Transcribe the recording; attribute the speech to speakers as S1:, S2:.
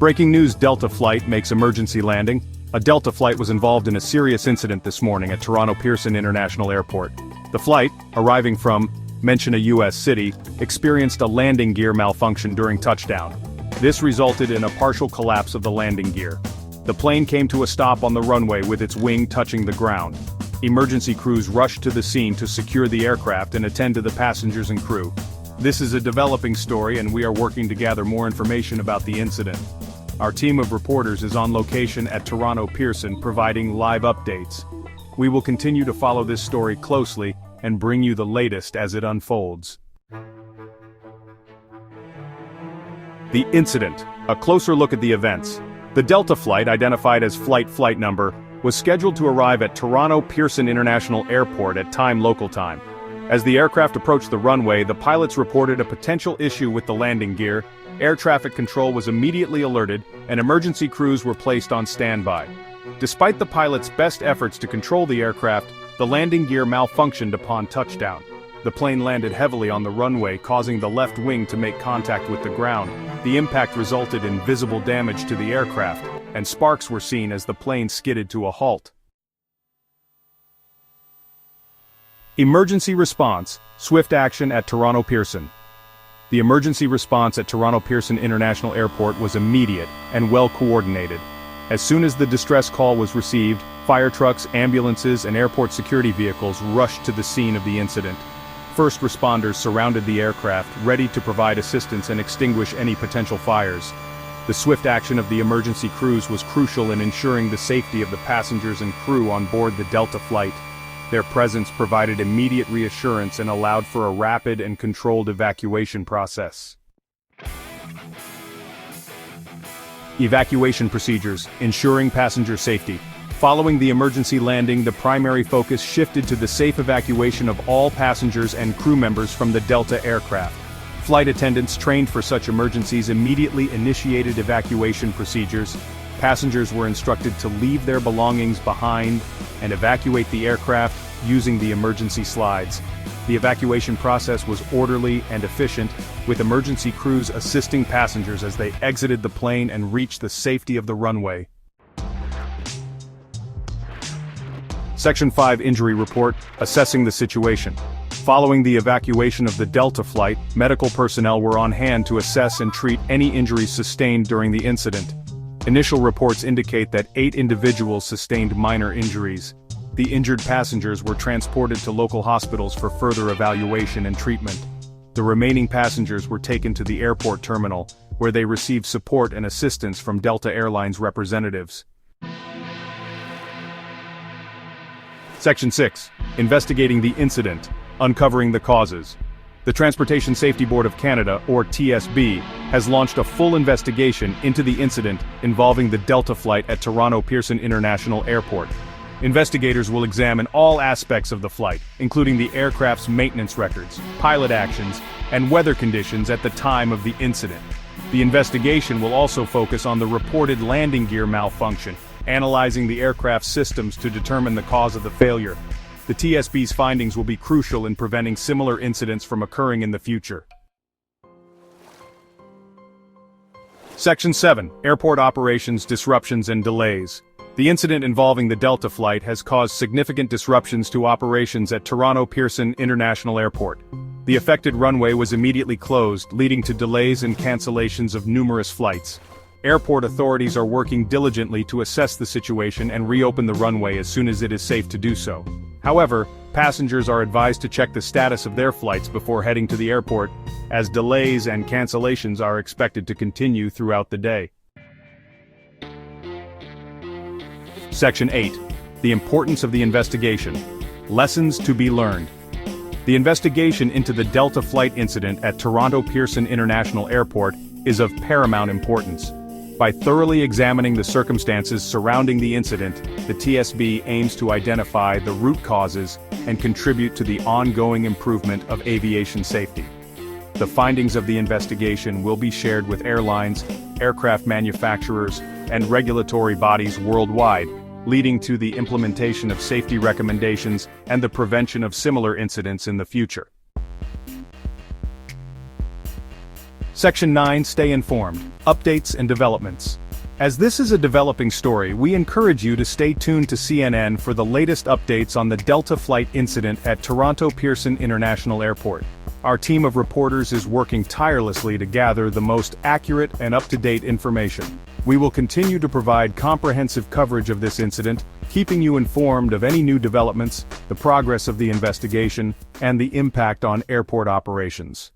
S1: Breaking news: Delta flight makes emergency landing. A Delta flight was involved in a serious incident this morning at Toronto Pearson International Airport. The flight, arriving from, mention a U.S. city, experienced a landing gear malfunction during touchdown. This resulted in a partial collapse of the landing gear. The plane came to a stop on the runway with its wing touching the ground. Emergency crews rushed to the scene to secure the aircraft and attend to the passengers and crew. This is a developing story, and we are working to gather more information about the incident. Our team of reporters is on location at Toronto Pearson providing live updates. We will continue to follow this story closely and bring you the latest as it unfolds. The incident. A closer look at the events. The Delta flight, identified as flight number, was scheduled to arrive at Toronto Pearson International Airport at local time. As the aircraft approached the runway, the pilots reported a potential issue with the landing gear. Air traffic control was immediately alerted, and emergency crews were placed on standby. Despite the pilots' best efforts to control the aircraft, the landing gear malfunctioned upon touchdown. The plane landed heavily on the runway, causing the left wing to make contact with the ground. The impact resulted in visible damage to the aircraft, and sparks were seen as the plane skidded to a halt. Emergency response: swift action at Toronto Pearson. The emergency response at Toronto Pearson International Airport was immediate and well coordinated. As soon as the distress call was received, fire trucks, ambulances, and airport security vehicles rushed to the scene of the incident. First responders surrounded the aircraft, ready to provide assistance and extinguish any potential fires. The swift action of the emergency crews was crucial in ensuring the safety of the passengers and crew on board the Delta flight. Their presence provided immediate reassurance and allowed for a rapid and controlled evacuation process. Evacuation procedures: ensuring passenger safety. Following the emergency landing, the primary focus shifted to the safe evacuation of all passengers and crew members from the Delta aircraft. Flight attendants trained for such emergencies immediately initiated evacuation procedures. Passengers were instructed to leave their belongings behind and evacuate the aircraft using the emergency slides. The evacuation process was orderly and efficient, with emergency crews assisting passengers as they exited the plane and reached the safety of the runway. Section 5 Injury Report: assessing the situation. Following the evacuation of the Delta flight, medical personnel were on hand to assess and treat any injuries sustained during the incident. Initial reports indicate that 8 individuals sustained minor injuries. The injured passengers were transported to local hospitals for further evaluation and treatment. The remaining passengers were taken to the airport terminal, where they received support and assistance from Delta Airlines representatives. Section 6. Investigating the incident. Uncovering the causes. The Transportation Safety Board of Canada, or TSB, has launched a full investigation into the incident involving the Delta flight at Toronto Pearson International Airport. Investigators will examine all aspects of the flight, including the aircraft's maintenance records, pilot actions, and weather conditions at the time of the incident. The investigation will also focus on the reported landing gear malfunction, analyzing the aircraft's systems to determine the cause of the failure. The TSB's findings will be crucial in preventing similar incidents from occurring in the future. Section 7. Airport operations, disruptions and delays. The incident involving the Delta flight has caused significant disruptions to operations at Toronto Pearson International Airport. The affected runway was immediately closed, leading to delays and cancellations of numerous flights. Airport authorities are working diligently to assess the situation and reopen the runway as soon as it is safe to do so. However, passengers are advised to check the status of their flights before heading to the airport, as delays and cancellations are expected to continue throughout the day. Section 8. The importance of the investigation. Lessons to be learned. The investigation into the Delta flight incident at Toronto Pearson International Airport is of paramount importance. By thoroughly examining the circumstances surrounding the incident, the TSB aims to identify the root causes and contribute to the ongoing improvement of aviation safety. The findings of the investigation will be shared with airlines, aircraft manufacturers, and regulatory bodies worldwide, leading to the implementation of safety recommendations and the prevention of similar incidents in the future. Section 9. Stay informed. Updates and developments. As this is a developing story, we encourage you to stay tuned to CNN for the latest updates on the Delta flight incident at Toronto Pearson International Airport. Our team of reporters is working tirelessly to gather the most accurate and up-to-date information. We will continue to provide comprehensive coverage of this incident, keeping you informed of any new developments, the progress of the investigation, and the impact on airport operations.